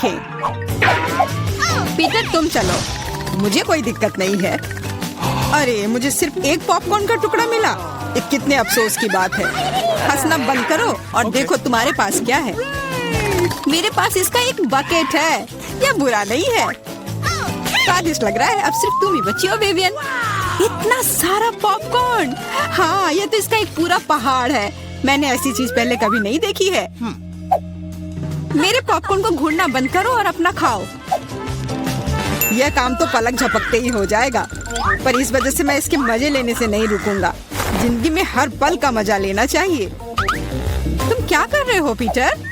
देखें। पीटर तुम चलो, मुझे कोई दिक्कत नहीं है। अरे मुझे सिर्फ एक पॉपकॉर्न का टुकड़ा मिला, ये कितने अफसोस की बात है। हंसना बंद करो और देखो तुम्हारे पास क्या है। मेरे पास इसका एक बकेट है, यह बुरा नहीं है, स्वादिष्ट लग रहा है। अब सिर्फ तुम ही बची हो विवियन। इतना सारा पॉपकॉर्न, हाँ ये तो इसका एक पूरा पहाड़ है। मैंने ऐसी चीज पहले कभी नहीं देखी है। मेरे पॉपकॉर्न को घूरना बंद करो और अपना खाओ। यह काम तो पलक झपकते ही हो जाएगा, पर इस वजह से मैं इसके मजे लेने से नहीं रुकूंगा। जिंदगी में हर पल का मजा लेना चाहिए। तुम क्या कर रहे हो पीटर?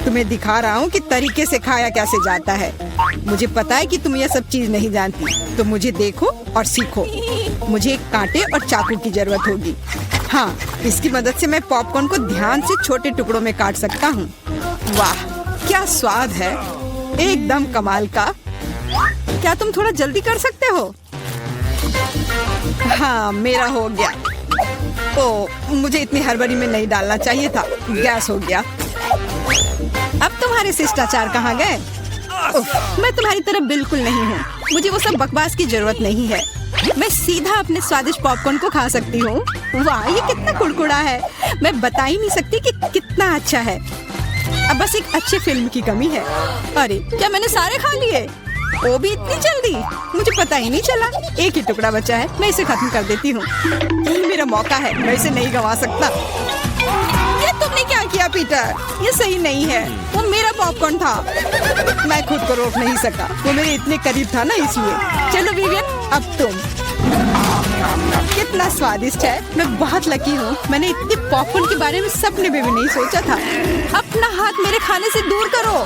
तुम्हें दिखा रहा हूँ कि तरीके से खाया कैसे जाता है। मुझे पता है कि तुम यह सब चीज नहीं जानती, तो मुझे देखो और सीखो। मुझे एक कांटे और चाकू की जरूरत होगी। हाँ, इसकी मदद से मैं पॉपकॉर्न को ध्यान से छोटे टुकड़ों में काट सकता हूँ। वाह क्या स्वाद है, एकदम कमाल का। क्या तुम थोड़ा जल्दी कर सकते हो? हाँ मेरा हो गया। ओ मुझे इतनी हड़बड़ी में नहीं डालना चाहिए था। गैस हो गया। अब तुम्हारे शिष्टाचार कहाँ गए? मैं तुम्हारी तरह बिल्कुल नहीं हूँ। मुझे वो सब बकवास की जरूरत नहीं है। मैं सीधा अपने स्वादिष्ट पॉपकॉर्न को खा सकती हूँ। वाह ये कितना कुड़कुड़ा है, मैं बता ही नहीं सकती कि कितना अच्छा है। अब बस एक अच्छे फिल्म की कमी है। अरे क्या मैंने सारे खा लिए? वो भी इतनी जल्दी, मुझे पता ही नहीं चला। एक ही टुकड़ा बचा है, मैं इसे खत्म कर देती हूँ। यही मेरा मौका है, मैं इसे नहीं गंवा सकता। ये तुमने क्या किया पीटर? ये सही नहीं है, वो मेरा पॉपकॉर्न था। मैं खुद को रोक नहीं सका, वो मेरे इतने करीब था ना, इसलिए। चलो विवियन अब तुम। कितना स्वादिष्ट है, मैं बहुत लकी हूँ। मैंने इतने पॉपकॉर्न के बारे में सपने में भी नहीं सोचा था। अपना हाथ मेरे खाने से दूर करो।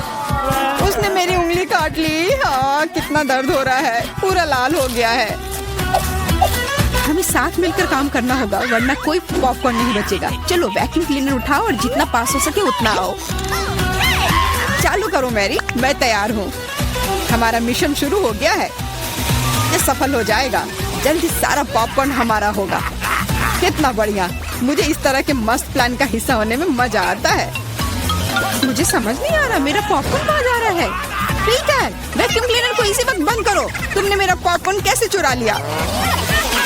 उसने मेरी उंगली काट ली। हाँ कितना दर्द हो रहा है, पूरा लाल हो गया है। हमें साथ मिलकर काम करना होगा, वरना कोई पॉपकॉर्न नहीं बचेगा। चलो वैक्यूम क्लीनर उठाओ और जितना पास हो सके उतना आओ। चालू करो मैरी, मैं तैयार हूँ। हमारा मिशन शुरू हो गया है, ये सफल हो जाएगा। जल्दी सारा पॉपकॉर्न हमारा होगा। कितना बढ़िया, मुझे इस तरह के मस्त प्लान का हिस्सा होने में मजा आता है। मुझे समझ नहीं आ रहा मेरा पॉपकॉर्न कहाँ जा रहा है। पीटर वैक्यूम क्लीनर को इसी वक्त बंद करो। तुमने मेरा पॉपकॉर्न कैसे चुरा लिया?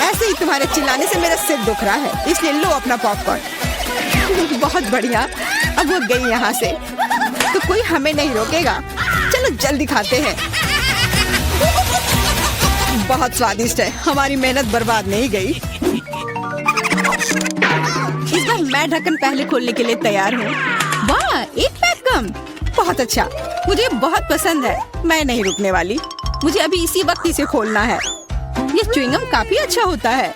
ऐसे ही तुम्हारे चिल्लाने से मेरा सिर दुख रहा है, इसलिए लो अपना पॉपकॉर्न। बहुत बढ़िया, अब वो गई यहाँ से तो कोई हमें नहीं रोकेगा। चलो जल्दी खाते हैं। बहुत स्वादिष्ट है, हमारी मेहनत बर्बाद नहीं गई। इस बार मैं ढक्कन पहले खोलने के लिए तैयार हूँ। वाह एक पैक कम, बहुत अच्छा, मुझे बहुत पसंद है। मैं नहीं रुकने वाली, मुझे अभी इसी वक्त इसे खोलना है। ये च्युइंगम काफी अच्छा होता है।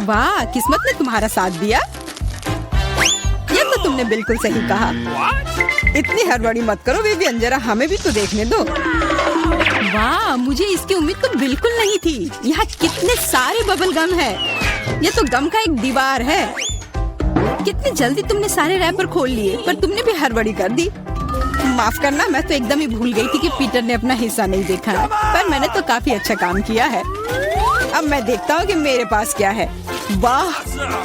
वाह किस्मत ने तुम्हारा साथ दिया। ये तो तुमने बिल्कुल सही कहा। इतनी हड़बड़ी मत करो विवियन, जरा हमें भी तो देखने दो। वाह मुझे इसकी उम्मीद तो बिल्कुल नहीं थी। यहाँ कितने सारे बबल गम है, ये तो गम का एक दीवार है। कितनी जल्दी तुमने सारे रैपर खोल लिए, पर तुमने भी हड़बड़ी कर दी। माफ करना, मैं तो एकदम ही भूल गई थी कि पीटर ने अपना हिस्सा नहीं देखा है, पर मैंने तो काफी अच्छा काम किया है। अब मैं देखता हूँ कि मेरे पास क्या है। वाह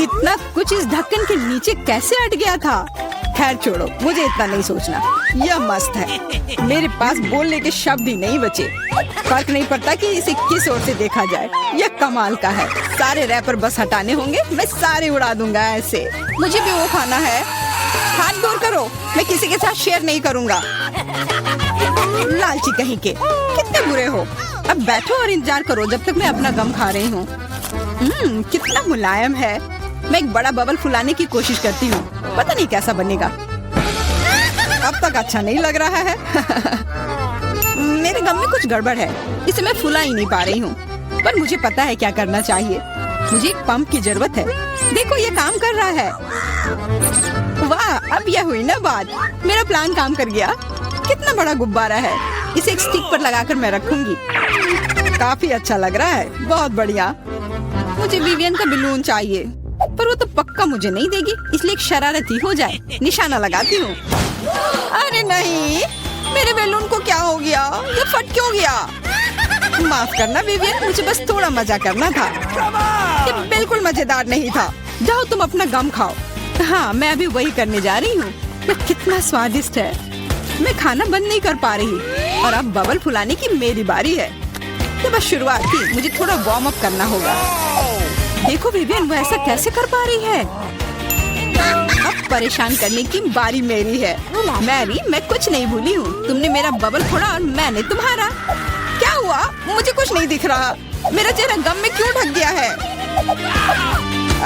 इतना कुछ इस ढक्कन के नीचे कैसे अट गया था। खैर छोड़ो, मुझे इतना नहीं सोचना। यह मस्त है, मेरे पास बोलने के शब्द ही नहीं बचे। फर्क नहीं पड़ता कि इसे किस ओर से देखा जाए, यह कमाल का है। सारे रैपर बस हटाने होंगे, मैं सारे उड़ा दूंगा ऐसे। मुझे भी वो खाना है। हाथ दूर करो, मैं किसी के साथ शेयर नहीं करूंगा। लालची कहीं के, कितने बुरे हो। अब बैठो और इंतजार करो जब तक मैं अपना गम खा रही हूँ। कितना मुलायम है। मैं एक बड़ा बबल फुलाने की कोशिश करती हूँ, पता नहीं कैसा बनेगा। अब तक अच्छा नहीं लग रहा है। मेरे गम में कुछ गड़बड़ है, इसे मैं फुला ही नहीं पा रही हूँ। पर मुझे पता है क्या करना चाहिए। मुझे एक पंप की जरूरत है। देखो ये काम कर रहा है। वाह अब यह हुई ना बात, मेरा प्लान काम कर गया। कितना बड़ा गुब्बारा है, इसे एक स्टिक पर लगाकर मैं रखूंगी। काफी अच्छा लग रहा है, बहुत बढ़िया। मुझे विवियन का बलून चाहिए, पर वो तो पक्का मुझे नहीं देगी, इसलिए एक शरारती हो जाए, निशाना लगाती हूँ। अरे नहीं, मेरे बैलून को क्या हो गया? ये फट क्यों गया? माफ करना विवियन, मुझे बस थोड़ा मजा करना था। ये बिल्कुल मजेदार नहीं था। जाओ तुम अपना गम खाओ। हाँ मैं अभी वही करने जा रही हूँ। ये कितना स्वादिष्ट है। मैं खाना बंद नहीं कर पा रही और अब बबल फुलाने की मेरी बारी है। ये बस शुरुआत थी, मुझे थोड़ा वार्म अप करना होगा। देखो विवियन, वो ऐसा कैसे कर पा रही है। अब परेशान करने की बारी मेरी है। मैरी, मैं कुछ नहीं भूली हूँ। तुमने मेरा बबल फोड़ा और मैंने तुम्हारा। क्या हुआ? मुझे कुछ नहीं दिख रहा। मेरा चेहरा गम में क्यों ढक गया है?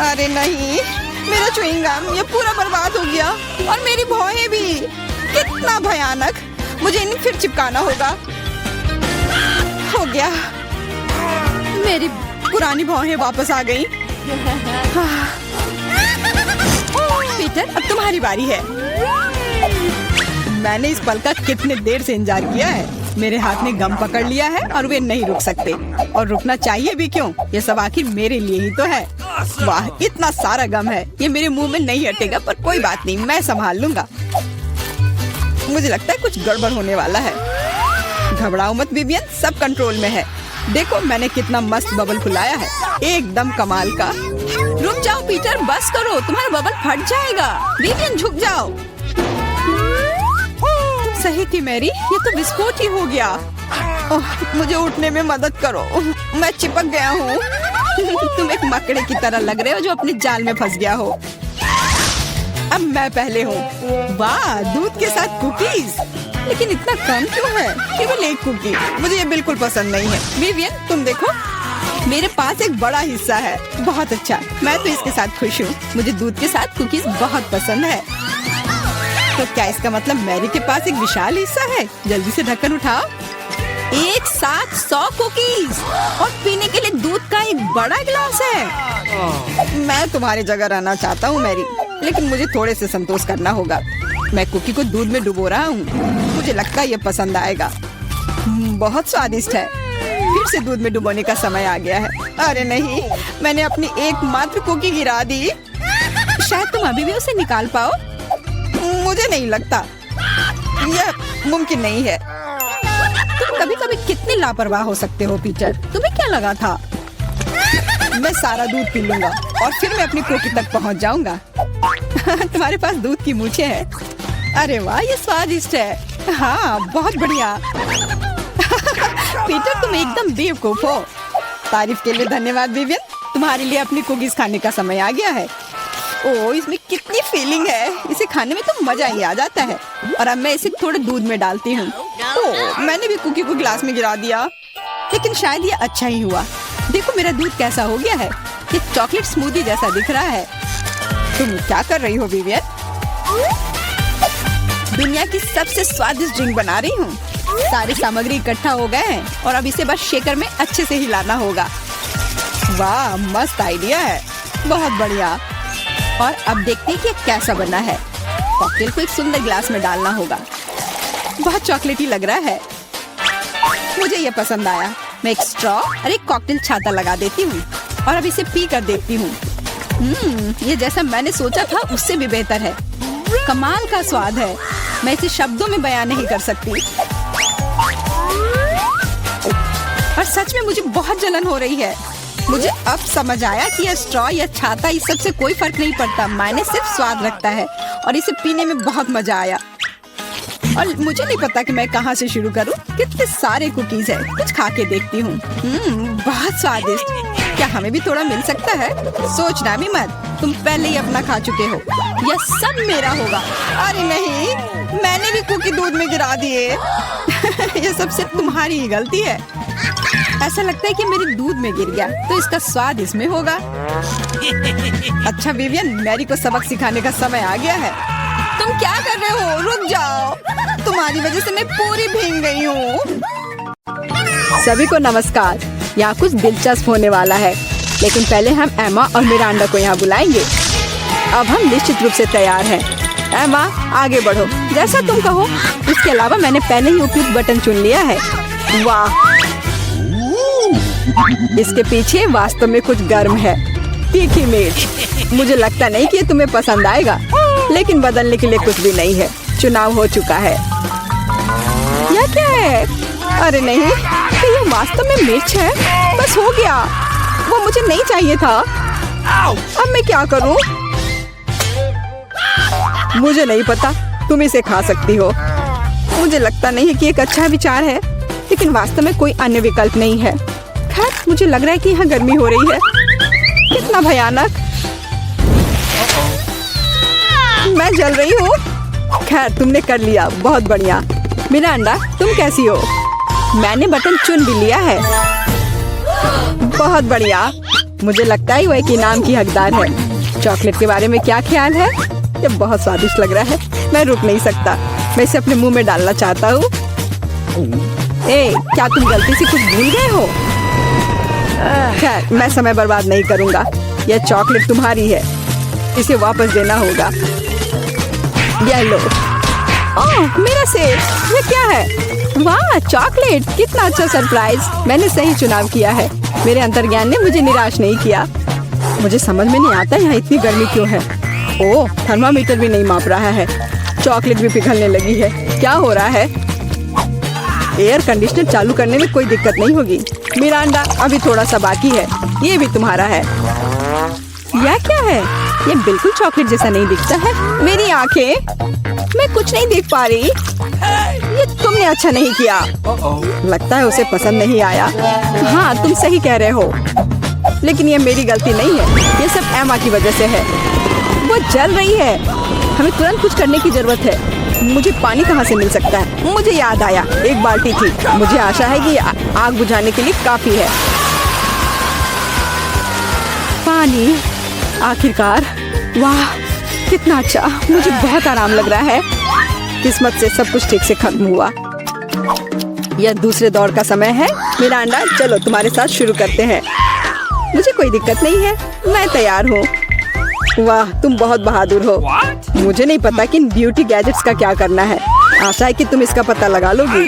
अरे नहीं, मेरा च्युइंग गम ये पूरा बर्बाद हो गया और मेरी भौहें भी। कितना भयानक। मुझे इन्हें फिर चिपकाना होगा। हो गया, मेरी पुरानी भौहें वापस आ गईं। पीटर, अब तुम्हारी बारी है। मैंने इस पल का कितने देर से इंतजार किया है। मेरे हाथ ने गम पकड़ लिया है और वे नहीं रुक सकते, और रुकना चाहिए भी क्यों? ये सब आखिर मेरे लिए ही तो है। वाह, इतना सारा गम है, ये मेरे मुंह में नहीं हटेगा, पर कोई बात नहीं, मैं संभाल लूंगा। मुझे लगता है कुछ गड़बड़ होने वाला है। घबराओ मत विवियन, सब कंट्रोल में है। देखो मैंने कितना मस्त बबल फुलाया है, एकदम कमाल का। रुक जाओ पीटर, बस करो, तुम्हारा बबल फट जाएगा। विवियन झुक जाओ। सही थी मैरी, ये तो विस्फोट ही हो गया। मुझे उठने में मदद करो, मैं चिपक गया हूँ। तुम एक मकड़े की तरह लग रहे हो जो अपने जाल में फंस गया हो। अब मैं पहले हूँ। वाह, दूध के साथ कुकीज, लेकिन इतना कम क्यों है? केवल एक कुकी। मुझे ये बिल्कुल पसंद नहीं है। विवियन, तुम देखो, मेरे पास एक बड़ा हिस्सा है। बहुत अच्छा, मैं तो इसके साथ खुश हूँ। मुझे दूध के साथ कुकीज बहुत पसंद है। तो क्या इसका मतलब मैरी के पास एक विशाल हिस्सा है? जल्दी से ढक्कन उठाओ। एक साथ 100 कुकीज और पीने के लिए दूध का एक बड़ा गिलास है। मैं तुम्हारी जगह रहना चाहता हूँ मैरी, लेकिन मुझे थोड़े से संतोष करना होगा। मैं कुकी को दूध में डुबो रहा हूँ। मुझे लगता है ये पसंद आएगा। बहुत स्वादिष्ट है। फिर से दूध में डुबोने का समय आ गया है। अरे नहीं, मैंने अपनी एकमात्र कुकी गिरा दी। शायद तुम अभी भी उसे निकाल पाओ। मुझे नहीं लगता, यह मुमकिन नहीं है। तुम कभी कभी कितने लापरवाह हो सकते हो पीटर। तुम्हें क्या लगा था मैं सारा दूध पी लूंगा और फिर मैं अपनी कुकी तक पहुंच जाऊंगा? तुम्हारे पास दूध की मूछें हैं। अरे वाह, ये स्वादिष्ट है। हाँ, बहुत बढ़िया। पीटर, तुम एकदम बेवकूफ हो। तारीफ के लिए धन्यवाद विवियन। तुम्हारे लिए अपनी कुकीज खाने का समय आ गया है। ओह, इसमें कितनी फीलिंग है। इसे खाने में तो मजा ही आ जाता है। और अब मैं इसे थोड़े दूध में डालती हूँ। ओह, मैंने भी कुकी को गिलास में गिरा दिया, लेकिन शायद ये अच्छा ही हुआ। देखो मेरा दूध कैसा हो गया है। ये चॉकलेट स्मूदी जैसा दिख रहा है। तुम क्या कर रही हो विवियन? दुनिया की सबसे स्वादिष्ट ड्रिंक बना रही हूँ। सारी सामग्री इकट्ठा हो गए हैं और अब इसे बस शेकर में अच्छे से हिलाना होगा। वाह, मस्त आइडिया है, बहुत बढ़िया। और अब देखते हैं कि कैसा बना है। कॉकटेल को एक सुंदर गिलास में डालना होगा। बहुत चॉकलेटी लग रहा है। मुझे ये पसंद आया। मैं एक स्ट्रॉ और एक कॉकटेल छाता लगा देती हूँ और अब इसे पी कर देखती हूँ। ये जैसा मैंने सोचा था उससे भी बेहतर है। कमाल का स्वाद है। मैं इसे शब्दों में बयान नहीं कर सकती। और सच में मुझे बहुत जलन हो रही है। मुझे अब समझ आया कि यह स्ट्रॉ या छाता इस सब से कोई फर्क नहीं पड़ता। मायने सिर्फ स्वाद रखता है और इसे पीने में बहुत मजा आया। और मुझे नहीं पता कि मैं कहाँ से शुरू करूँ। कितने सारे कुकीज है। कुछ खा के देखती हूँ। बहुत स्वादिष्ट। क्या हमें भी थोड़ा मिल सकता है? सोचना भी मत, तुम पहले ही अपना खा चुके हो। यह सब मेरा होगा। अरे नहीं, मैंने भी कुकी दूध में गिरा दिए। यह सब सिर्फ तुम्हारी ही गलती है। ऐसा लगता है कि मेरे दूध में गिर गया, तो इसका स्वाद इसमें होगा। अच्छा विवियन, मैरी को सबक सिखाने का समय आ गया है। तुम क्या कर रहे हो? रुक जाओ, तुम्हारी वजह से मैं पूरी भीग गई हूँ। सभी को नमस्कार। यहाँ कुछ दिलचस्प होने वाला है, लेकिन पहले हम एमा और मिरांडा को यहाँ बुलाएंगे। अब हम निश्चित रूप से तैयार हैं। एमा, आगे बढ़ो, जैसा तुम कहो। इसके अलावा मैंने पहले ही उपयुक्त बटन चुन लिया है। वाह, इसके पीछे वास्तव में कुछ गर्म है। तीखी मिर्च। मुझे लगता नहीं कि ये तुम्हें पसंद आएगा, लेकिन बदलने के लिए कुछ भी नहीं है। चुनाव हो चुका है। यह क्या है? अरे नहीं, तो ये वास्तव में मिर्च है। बस हो गया, वो मुझे नहीं चाहिए था। अब मैं क्या करूं? मुझे नहीं पता, तुम इसे खा सकती हो। मुझे लगता नहीं है कि एक अच्छा विचार है, लेकिन वास्तव में कोई अन्य विकल्प नहीं है। खैर, मुझे लग रहा है कि यहाँ गर्मी हो रही है। कितना भयानक, मैं जल रही हूँ। खैर, तुमने कर लिया, बहुत बढ़िया। मिरांडा, तुम कैसी हो? मैंने बटन चुन भी लिया है। बहुत बढ़िया, मुझे लगता है वह एक इनाम की हकदार है। चॉकलेट के बारे में क्या ख्याल है? ये बहुत स्वादिष्ट लग रहा है, मैं रुक नहीं सकता। मैं इसे अपने मुंह में डालना चाहता हूँ। क्या तुम गलती से कुछ भूल गए हो? खैर, मैं समय बर्बाद नहीं करूँगा। यह चॉकलेट तुम्हारी है, इसे वापस देना होगा। यह लो। ओह, मेरा सेब, ये क्या है? वाह, चॉकलेट, कितना अच्छा सरप्राइज। मैंने सही चुनाव किया है। मेरे अंतर्ज्ञान ने मुझे निराश नहीं किया। मुझे समझ में नहीं आता यहाँ इतनी गर्मी क्यों है। ओह, थर्मामीटर भी नहीं माप रहा है। चॉकलेट भी पिघलने लगी है। क्या हो रहा है? एयर कंडीशनर चालू करने में कोई दिक्कत नहीं होगी। मिरांडा, अभी थोड़ा सा बाकी है। ये भी तुम्हारा है। यह क्या है? ये बिल्कुल चॉकलेट जैसा नहीं दिखता है। मेरी आंखें, मैं कुछ नहीं देख पा रही। ये तुमने अच्छा नहीं किया। लगता है उसे पसंद नहीं आया। हाँ, तुम सही कह रहे हो, लेकिन ये मेरी गलती नहीं है। ये सब एमा की वजह से है। वो जल रही है। हमें तुरंत कुछ करने की जरूरत है। मुझे पानी कहाँ से मिल सकता है? मुझे याद आया, एक बाल्टी थी। मुझे आशा है कि आग बुझाने के लिए काफी है। पानी, आखिरकार। वाह, कितना अच्छा। मुझे बहुत आराम लग रहा है। किस्मत से सब कुछ ठीक से खत्म हुआ। यह दूसरे दौर का समय है। मिरांडा, चलो तुम्हारे साथ शुरू करते हैं। मुझे कोई दिक्कत नहीं है, मैं तैयार हूँ। वाह, तुम बहुत बहादुर हो। मुझे नहीं पता कि इन ब्यूटी गैजेट्स का क्या करना है। आशा है कि तुम इसका पता लगा लोगी।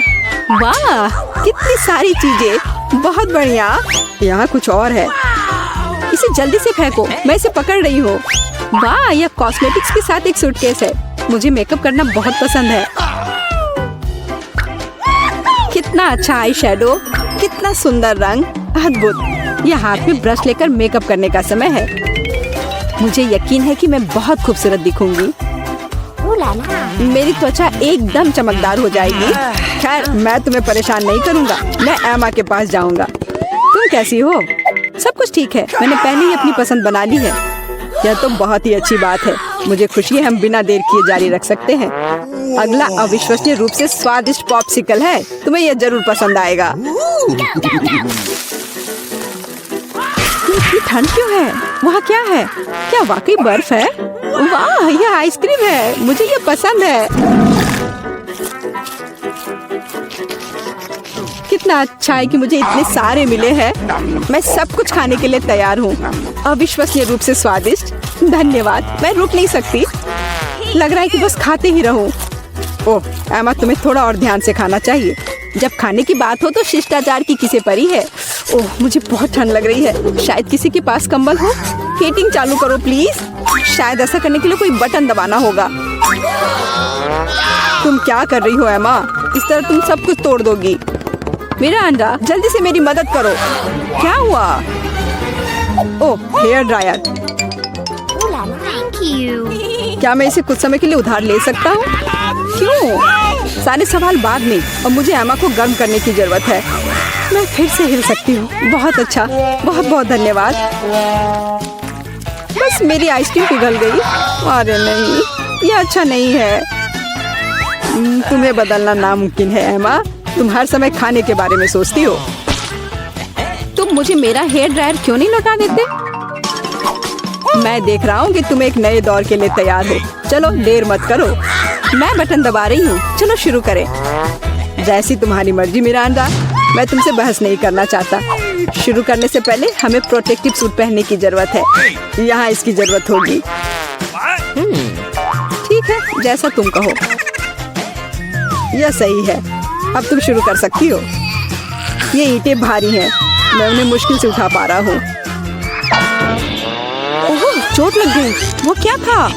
वाह, कितनी सारी चीजें, बहुत बढ़िया। यहाँ कुछ और है। इसे जल्दी से फेंको, मैं इसे पकड़ रही हूँ। वाह, यह कॉस्मेटिक्स के साथ एक सूटकेस है। मुझे मेकअप करना बहुत पसंद है। कितना अच्छा आई शैडो, कितना सुंदर रंग, अद्भुत। यह हाथ में ब्रश लेकर मेकअप करने का समय है। मुझे यकीन है कि मैं बहुत खूबसूरत दिखूंगी। मेरी त्वचा एकदम चमकदार हो जाएगी। खैर, मैं तुम्हें परेशान नहीं करूंगा। मैं एमा के पास जाऊंगा। तुम कैसी हो? सब कुछ ठीक है। मैंने पहले ही अपनी पसंद बना ली है। यह तो बहुत ही अच्छी बात है। मुझे खुशी है, हम बिना देर किए जारी रख सकते हैं। अगला अविश्वसनीय रूप से स्वादिष्ट पॉप्सिकल है। तुम्हें यह जरूर पसंद आएगा। इतनी ठंड क्यों है? वहाँ क्या है? क्या वाकई बर्फ है? वाह, यह आइसक्रीम है। मुझे यह पसंद है। कितना अच्छा है कि मुझे इतने सारे मिले हैं। मैं सब कुछ खाने के लिए तैयार हूँ। अविश्वसनीय रूप से स्वादिष्ट। धन्यवाद, मैं रुक नहीं सकती। लग रहा है कि बस खाते ही रहूं। ओह एमा, तुम्हें थोड़ा और ध्यान से खाना चाहिए। जब खाने की बात हो तो शिष्टाचार की किसे परी है। ओह, मुझे बहुत ठंड लग रही है। शायद किसी के पास कंबल हो। हीटिंग चालू करो प्लीज। शायद ऐसा करने के लिए कोई बटन दबाना होगा। तुम क्या कर रही हो एमा? इस तरह तुम सब कुछ तोड़ दोगी। मिरांडा, जल्दी से मेरी मदद करो। क्या हुआ? ओह, हेयर ड्रायर। क्या मैं इसे कुछ समय के लिए उधार ले सकता हूँ? क्यों? सारे सवाल बाद में। और मुझे एमा को गर्म करने की जरूरत है। मैं फिर से हिल सकती हूँ। बहुत अच्छा, बहुत बहुत धन्यवाद। बस मेरी आइसक्रीम पिघल गई। अरे नहीं, यह अच्छा नहीं है। तुम्हें बदलना नामुमकिन है एमा। तुम हर समय खाने के बारे में सोचती हो। तुम मुझे मेरा हेयर ड्रायर क्यों नहीं लौटा देते? मैं देख रहा हूँ कि तुम एक नए दौर के लिए तैयार हो। चलो देर मत करो। मैं बटन दबा रही हूँ। चलो शुरू करें। जैसी तुम्हारी मर्जी मिरांडा। मैं तुमसे बहस नहीं करना चाहता। शुरू करने से पहले हमें प्रोटेक्टिव सूट पहनने की जरूरत है। यहाँ इसकी जरूरत होगी। ठीक है, जैसा तुम कहो। यह सही है। अब तुम शुरू कर सकती हो। ये ईंटें भारी हैं। मैं उन्हें मुश्किल से उठा पा रहा हूँ। ओह, चोट लग गई। वो क्या था?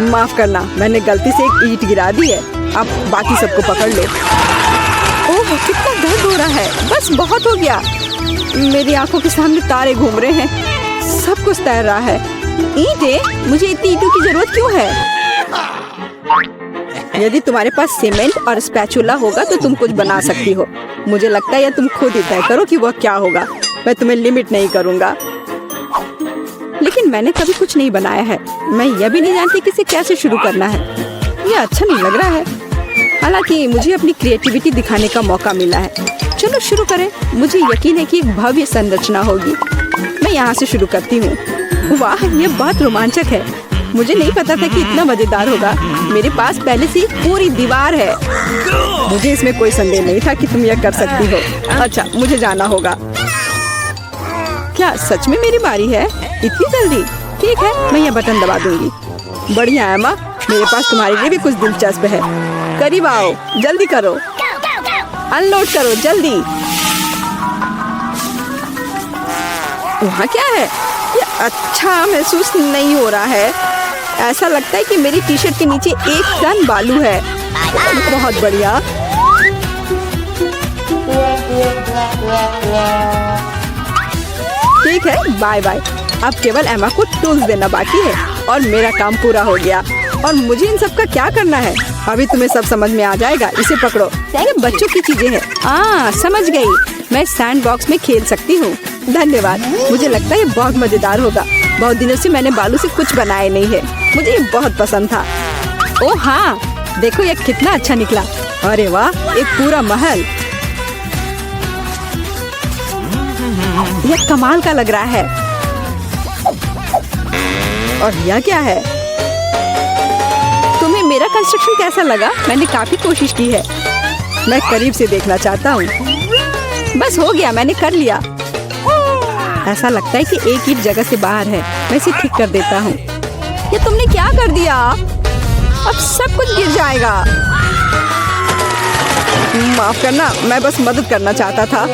माफ करना, मैंने गलती से एक ईंट गिरा दी है। अब बाकी सबको पकड़ लो। ओह, कितना दर्द हो रहा है। बस बहुत हो गया। मेरी आंखों के सामने तारे घूम रहे हैं। सब कुछ तैर रहा है। ईंटें? मुझे इतनी ईंटों की जरूरत क्यों है? यदि तुम्हारे पास सीमेंट और स्पैचुला होगा तो तुम कुछ बना सकती हो। मुझे लगता है या तुम खुद ही तय करो कि वह क्या होगा। मैं तुम्हें लिमिट नहीं करूँगा। लेकिन मैंने कभी कुछ नहीं बनाया है। मैं यह भी नहीं जानती कि इसे कैसे शुरू करना है। यह अच्छा नहीं लग रहा है। हालांकि मुझे अपनी क्रिएटिविटी दिखाने का मौका मिला है। चलो शुरू करें। मुझे यकीन है कि एक भव्य संरचना होगी। मैं यहाँ से शुरू करती हूँ। वाह, यह बहुत रोमांचक है। मुझे नहीं पता था कि इतना मजेदार होगा। मेरे पास पहले से एक पूरी दीवार है। मुझे इसमें कोई संदेह नहीं था कि तुम यह कर सकती हो। अच्छा, मुझे जाना होगा। क्या सच में मेरी बारी है? इतनी जल्दी? ठीक है, मैं यह बटन दबा दूंगी। बढ़िया एमा, मेरे पास तुम्हारे लिए भी कुछ दिलचस्प है। करीब आओ, जल्दी करो, अनलोड करो जल्दी। वहाँ क्या है? ये अच्छा महसूस नहीं हो रहा है। ऐसा लगता है कि मेरी टी शर्ट के नीचे 1 टन बालू है। बहुत बढ़िया। ठीक है, बाय बाय। अब केवल एमा को टूल्स देना बाकी है और मेरा काम पूरा हो गया। और मुझे इन सब का क्या करना है? अभी तुम्हें सब समझ में आ जाएगा। इसे पकड़ो। ये बच्चों की चीजें हैं। समझ गई। मैं सैंड बॉक्स में खेल सकती हूँ। धन्यवाद। मुझे लगता है ये बहुत मजेदार होगा। बहुत दिनों से मैंने बालू से कुछ बनाया नहीं है। मुझे ये बहुत पसंद था। ओह हाँ, देखो ये कितना अच्छा निकला। अरे वाह, एक पूरा महल। यह कमाल का लग रहा है। और यह क्या है? तुम्हें मेरा कंस्ट्रक्शन कैसा लगा? मैंने काफी कोशिश की है। मैं करीब से देखना चाहता हूँ। बस हो गया, मैंने कर लिया। ऐसा लगता है कि एक ईंट जगह से बाहर है। मैं इसे ठीक कर देता हूँ। ये तुमने क्या कर दिया? अब सब कुछ गिर जाएगा। माफ करना, मैं बस मदद करना चाहता था।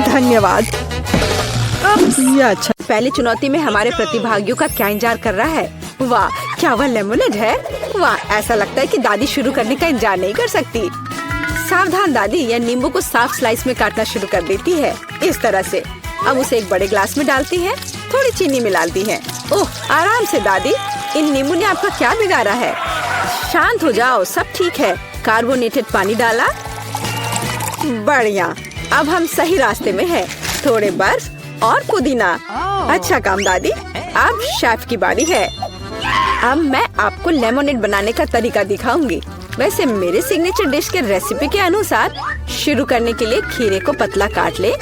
धन्यवाद। ये अच्छा। पहली चुनौती में हमारे प्रतिभागियों का क्या इंतजार कर रहा है? वाह, क्या वह लेमोनेड है? वाह, ऐसा लगता है कि दादी शुरू करने का इंतजार नहीं कर सकती। सावधान दादी, यह नींबू को साफ स्लाइस में काटना शुरू कर देती है। इस तरह से। अब उसे एक बड़े ग्लास में डालती है। थोड़ी चीनी मिलाती है। ओह, आराम से दादी। इन नींबू ने आपका क्या बिगाड़ा है? शांत हो जाओ, सब ठीक है। कार्बोनेटेड पानी डाला। बढ़िया, अब हम सही रास्ते में हैं। थोड़े बर्फ और पुदीना। अच्छा काम दादी। अब शेफ की बारी है। अब मैं आपको लेमोनेड बनाने का तरीका दिखाऊंगी। वैसे मेरे सिग्नेचर डिश के रेसिपी के अनुसार शुरू करने के लिए खीरे को पतला काट ले।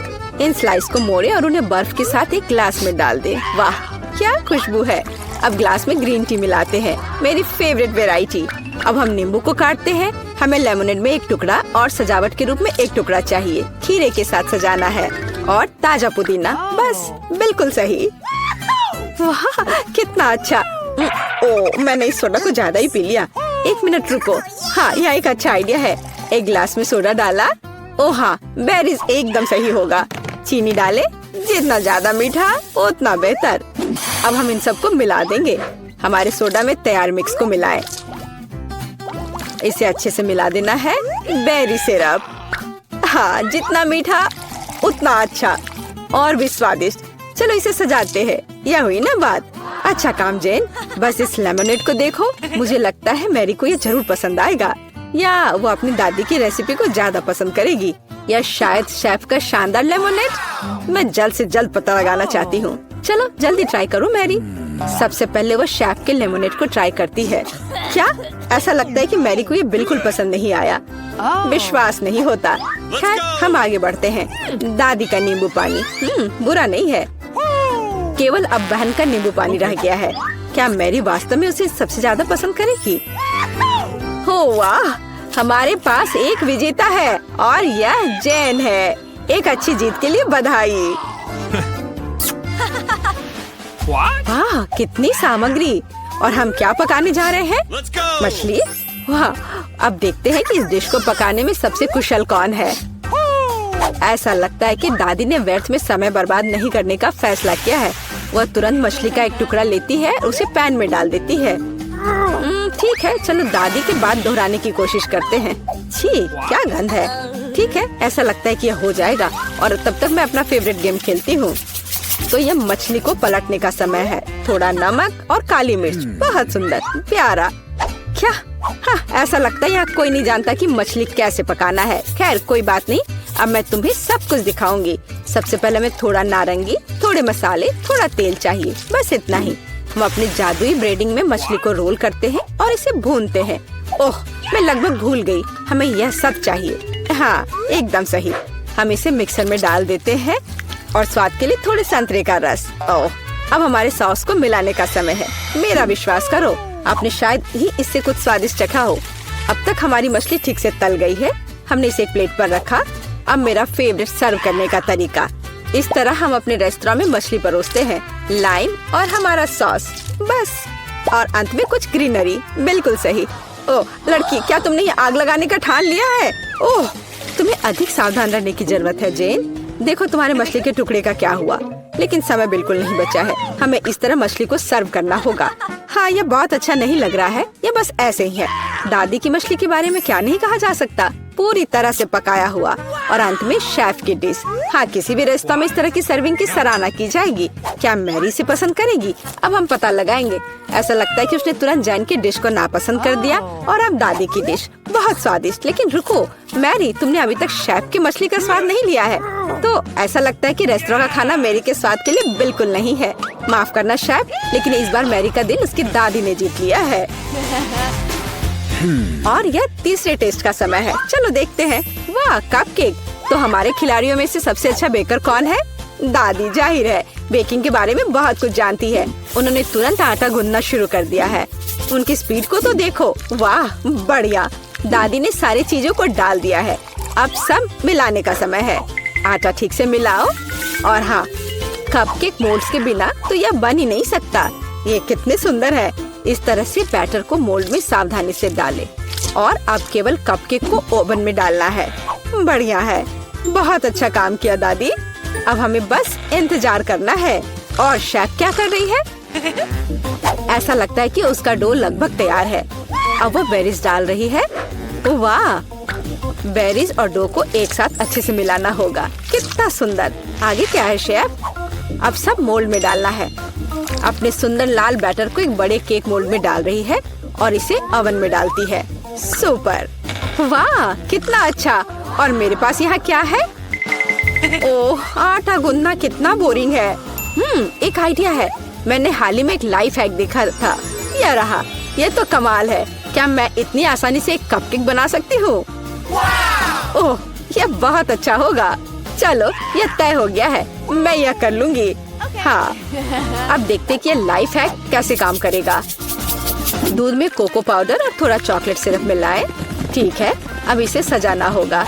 इन स्लाइस को मोड़े और उन्हें बर्फ के साथ एक ग्लास में डाल दे। वाह, क्या खुशबू है। अब ग्लास में ग्रीन टी मिलाते हैं, मेरी फेवरेट वेराइटी। अब हम नींबू को काटते हैं। हमें लेमोनेड में 1 टुकड़ा और सजावट के रूप में 1 टुकड़ा चाहिए। खीरे के साथ सजाना है और ताजा पुदीना। बस बिल्कुल सही। वाह, कितना अच्छा। ओह, मैंने इस सोडा को ज्यादा ही पी लिया। 1 मिनट रुको। हाँ, यह एक अच्छा आइडिया है। एक ग्लास में सोडा डाला। ओह हाँ, बेरीज एकदम सही होगा। चीनी डाले। जितना ज्यादा मीठा उतना बेहतर। अब हम इन सबको मिला देंगे। हमारे सोडा में तैयार मिक्स को मिलाएं। इसे अच्छे से मिला देना है। Berry syrup. हाँ, जितना मीठा उतना अच्छा और भी स्वादिष्ट। चलो इसे सजाते हैं। यह हुई ना बात। अच्छा काम जेन। बस इस लेमोनेड को देखो। मुझे लगता है मैरी को ये जरूर पसंद आएगा, या वो अपनी दादी की रेसिपी को ज्यादा पसंद करेगी, या शायद शेफ का शानदार लेमोनेड। मैं जल्द से जल्द पता लगाना चाहती हूँ। चलो जल्दी ट्राई करो मैरी। सबसे पहले वो शेफ के लेमोनेड को ट्राई करती है। क्या? ऐसा लगता है कि मैरी को ये बिल्कुल पसंद नहीं आया। विश्वास नहीं होता। खैर, हम आगे बढ़ते हैं। दादी का नींबू पानी बुरा नहीं है। केवल अब बहन का नींबू पानी रह गया है। क्या मैरी वास्तव में उसे सबसे ज्यादा पसंद करेगी? हो वाह, हमारे पास एक विजेता है और यह जैन है। एक अच्छी जीत के लिए बधाई। वाह, कितनी सामग्री। और हम क्या पकाने जा रहे हैं? मछली। वाह, अब देखते हैं कि इस डिश को पकाने में सबसे कुशल कौन है। ऐसा लगता है कि दादी ने व्यर्थ में समय बर्बाद नहीं करने का फैसला किया है। वह तुरंत मछली का एक टुकड़ा लेती है, उसे पैन में डाल देती है। ठीक है, चलो दादी के बाद दोहराने की कोशिश करते हैं। छी, क्या गंध है। ठीक है, ऐसा लगता है कि यह हो जाएगा और तब तक मैं अपना फेवरेट गेम खेलती हूँ। तो यह मछली को पलटने का समय है। थोड़ा नमक और काली मिर्च। बहुत सुंदर, प्यारा। क्या हाँ, ऐसा लगता है यहाँ कोई नहीं जानता कि मछली कैसे पकाना है। खैर कोई बात नहीं, अब मैं तुम्हें सब कुछ दिखाऊंगी। सबसे पहले हमें थोड़ा नारंगी, थोड़े मसाले, थोड़ा तेल चाहिए, बस इतना ही। हम अपने जादुई ब्रेडिंग में मछली को रोल करते हैं और इसे भूनते हैं। ओह, मैं लगभग भूल गई, हमें यह सब चाहिए। हाँ, एकदम सही। हम इसे मिक्सर में डाल देते हैं और स्वाद के लिए थोड़े संतरे का रस। ओह, अब हमारे सॉस को मिलाने का समय है। मेरा विश्वास करो, आपने शायद ही इससे कुछ स्वादिष्ट चखा हो। अब तक हमारी मछली ठीक से तल गई है। हमने इसे एक प्लेट पर रखा। अब मेरा फेवरेट सर्व करने का तरीका। इस तरह हम अपने रेस्टोरेंट में मछली परोसते हैं, लाइम और हमारा सॉस, बस। और अंत में कुछ ग्रीनरी। बिल्कुल सही। ओह लड़की, क्या तुमने ये आग लगाने का ठान लिया है? ओह, तुम्हें अधिक सावधान रहने की जरूरत है जेन। देखो तुम्हारे मछली के टुकड़े का क्या हुआ। लेकिन समय बिल्कुल नहीं बचा है, हमें इस तरह मछली को सर्व करना होगा। हाँ, ये बहुत अच्छा नहीं लग रहा है, ये बस ऐसे ही है। दादी की मछली के बारे में क्या नहीं कहा जा सकता, पूरी तरह से पकाया हुआ। और अंत में शेफ की डिश। हाँ, किसी भी रेस्तरां में इस तरह की सर्विंग की सराहना की जाएगी। क्या मैरी से पसंद करेगी? अब हम पता लगाएंगे। ऐसा लगता है कि उसने तुरंत जैन की डिश को नापसंद कर दिया और अब दादी की डिश बहुत स्वादिष्ट। लेकिन रुको मैरी, तुमने अभी तक शेफ की मछली का स्वाद नहीं लिया है। तो ऐसा लगता है कि रेस्टोरेंट का खाना मैरी के स्वाद के लिए बिल्कुल नहीं है। माफ करना शेफ, लेकिन इस बार मैरी का दिल उसकी दादी ने जीत लिया है। और यह तीसरे टेस्ट का समय है। चलो देखते हैं। वाह, कपकेक। तो हमारे खिलाड़ियों में से सबसे अच्छा बेकर कौन है? दादी, जाहिर है, बेकिंग के बारे में बहुत कुछ जानती है। उन्होंने तुरंत आटा गूंदना शुरू कर दिया है। उनकी स्पीड को तो देखो। वाह, बढ़िया। दादी ने सारी चीजों को डाल दिया है। अब सब मिलाने का समय है। आटा ठीक से मिलाओ। और हाँ, कपकेक मोल्ड्स के बिना तो यह बन ही नहीं सकता। ये कितने सुंदर है। इस तरह से बैटर को मोल्ड में सावधानी से डालें। और अब केवल कपकेक को ओवन में डालना है। बढ़िया है, बहुत अच्छा काम किया दादी। अब हमें बस इंतजार करना है। और शेफ क्या कर रही है? ऐसा लगता है कि उसका डो लगभग तैयार है। अब वो बेरीज डाल रही है। वाह, बेरीज और डो को एक साथ अच्छे से मिलाना होगा। कितना सुंदर। आगे क्या है शेफ? अब सब मोल्ड में डालना है। अपने सुंदर लाल बैटर को एक बड़े केक मोल्ड में डाल रही है और इसे ओवन में डालती है। सुपर। वाह, कितना अच्छा। और मेरे पास यहाँ क्या है? ओह, आटा गूंदना कितना बोरिंग है। एक आइडिया है। मैंने हाल ही में एक लाइफ हैक देखा था। यह रहा। यह तो कमाल है। क्या मैं इतनी आसानी से एक कपकेक बना सकती हूँ? ओह, यह बहुत अच्छा होगा। चलो, यह तय हो गया है। मैं यह कर लूंगी। हाँ, अब देखते हैं कि यह लाइफ हैक कैसे काम करेगा। दूध में कोको पाउडर और थोड़ा चॉकलेट सिरप मिलाएं। ठीक है, अब इसे सजाना होगा।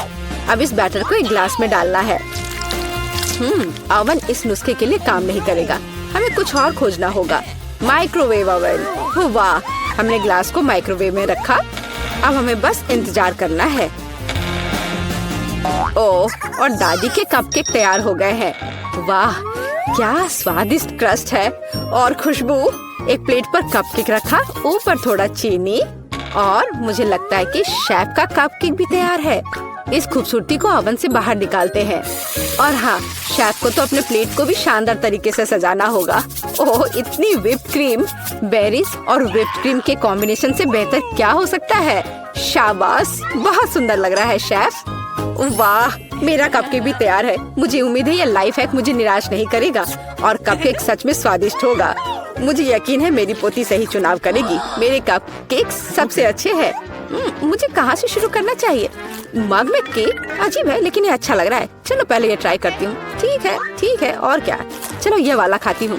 अब इस बैटर को एक ग्लास में डालना है। ओवन इस नुस्खे के लिए काम नहीं करेगा। हमें कुछ और खोजना होगा। Microwave oven. वाह, हमने ग्लास को माइक्रोवेव में रखा। अब हमें बस इंतजार करना है। ओह, और दादी के कपकेक तैयार हो गए हैं। वाह, क्या स्वादिष्ट क्रस्ट है और खुशबू। एक प्लेट पर कपकेक रखा, ऊपर थोड़ा चीनी, और मुझे लगता है कि शेफ का कपकेक भी तैयार है। इस खूबसूरती को ओवन से बाहर निकालते हैं। और हाँ, शेफ को तो अपने प्लेट को भी शानदार तरीके से सजाना होगा। ओह, इतनी व्हिप्ड क्रीम। बेरीज और व्हिप्ड क्रीम के कॉम्बिनेशन से बेहतर क्या हो सकता है? शाबाश, बहुत सुंदर लग रहा है शेफ। वाह, मेरा कपकेक भी तैयार है। मुझे उम्मीद है यह लाइफ हैक मुझे निराश नहीं करेगा और कपकेक सच में स्वादिष्ट होगा। मुझे यकीन है मेरी पोती सही चुनाव करेगी। मेरे कपकेक सबसे अच्छे हैं। मुझे कहाँ से शुरू करना चाहिए? मग में केक अजीब है, लेकिन ये अच्छा लग रहा है। चलो पहले ये ट्राई करती हूँ। ठीक है, और क्या। चलो ये वाला खाती हूँ।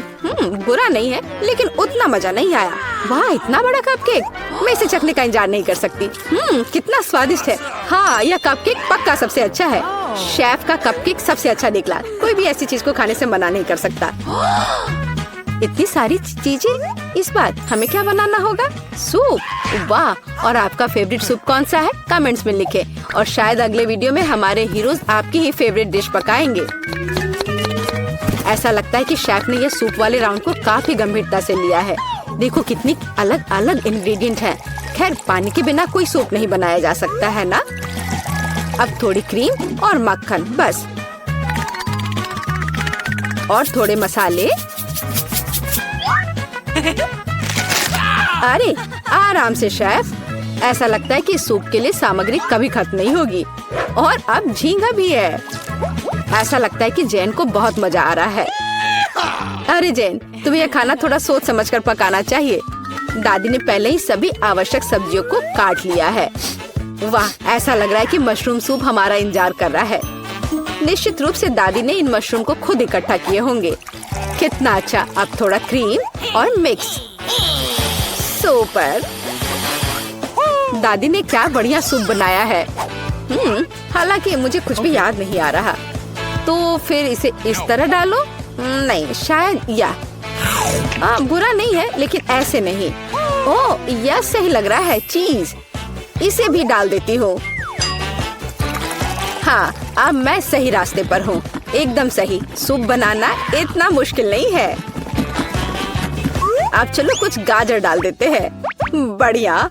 बुरा नहीं है, लेकिन उतना मजा नहीं आया। वाह, इतना बड़ा कपकेक। मैं इसे चखने का इंतजार नहीं कर सकती। कितना स्वादिष्ट है। हाँ, यह कपकेक पक्का सबसे अच्छा है। शेफ का कपकेक सबसे अच्छा निकला। कोई भी ऐसी चीज को खाने से मना नहीं कर सकता। इतनी सारी चीजें। इस बार हमें क्या बनाना होगा? सूप। वाह, और आपका फेवरेट सूप कौन सा है? कमेंट्स में लिखें। और शायद अगले वीडियो में हमारे हीरोज आपकी ही फेवरेट डिश पकाएंगे। ऐसा लगता है कि शेफ ने यह सूप वाले राउंड को काफी गंभीरता से लिया है। देखो कितनी अलग अलग इंग्रेडिएंट हैं। खैर, पानी के बिना कोई सूप नहीं बनाया जा सकता है ना। अब थोड़ी क्रीम और मक्खन, बस। और थोड़े मसाले। अरे आराम से शेफ। ऐसा लगता है कि सूप के लिए सामग्री कभी खत्म नहीं होगी। और अब झींगा भी है। ऐसा लगता है कि जैन को बहुत मजा आ रहा है। अरे जैन, तुम्हें यह खाना थोड़ा सोच समझकर पकाना चाहिए। दादी ने पहले ही सभी आवश्यक सब्जियों को काट लिया है। वाह, ऐसा लग रहा है कि मशरूम सूप हमारा इंतजार कर रहा है। निश्चित रूप से दादी ने इन मशरूम को खुद इकट्ठा किए होंगे। कितना अच्छा। अब थोड़ा क्रीम और मिक्स। सुपर। दादी ने क्या बढ़िया सूप बनाया है। हालांकि मुझे कुछ भी याद नहीं आ रहा। तो फिर इसे इस तरह डालो। नहीं, शायद बुरा नहीं है, लेकिन ऐसे नहीं। ओह, यह सही लग रहा है। चीज इसे भी डाल देती हूँ। हाँ, अब मैं सही रास्ते पर हूँ। एकदम सही। सूप बनाना इतना मुश्किल नहीं है। अब चलो कुछ गाजर डाल देते हैं। बढ़िया।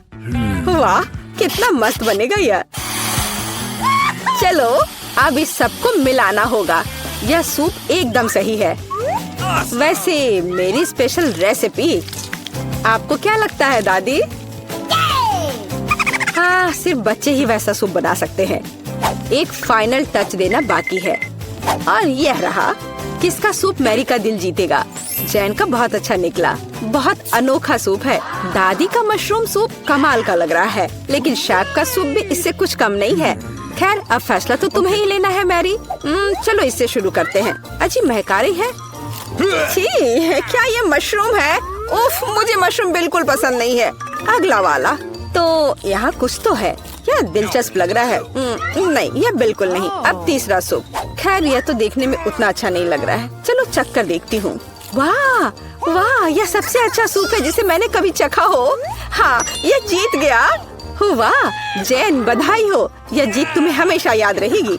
वाह, कितना मस्त बनेगा यह। चलो अब इस सबको मिलाना होगा। यह सूप एकदम सही है। वैसे मेरी स्पेशल रेसिपी। आपको क्या लगता है दादी? हाँ, सिर्फ बच्चे ही वैसा सूप बना सकते हैं। एक फाइनल टच देना बाकी है। और यह रहा। किसका सूप मैरी का दिल जीतेगा? जैन का बहुत अच्छा निकला। बहुत अनोखा सूप है। दादी का मशरूम सूप कमाल का लग रहा है, लेकिन शेफ का सूप भी इससे कुछ कम नहीं है। खैर, अब फैसला तो तुम्हें ही लेना है मैरी। चलो इससे शुरू करते हैं। अच्छी महका रही है। छी, क्या ये मशरूम है? उफ, मुझे मशरूम बिल्कुल पसंद नहीं है। अगला वाला। तो यहाँ कुछ तो है। यह दिलचस्प लग रहा है। नहीं, यह बिल्कुल नहीं। अब तीसरा सूप। खैर, यह तो देखने में उतना अच्छा नहीं लग रहा है। चलो चख कर देखती हूँ। वाह वाह, यह सबसे अच्छा सूप है जिसे मैंने कभी चखा हो। हाँ, यह जीत गया। वाह जैन, बधाई हो। यह जीत तुम्हें हमेशा याद रहेगी।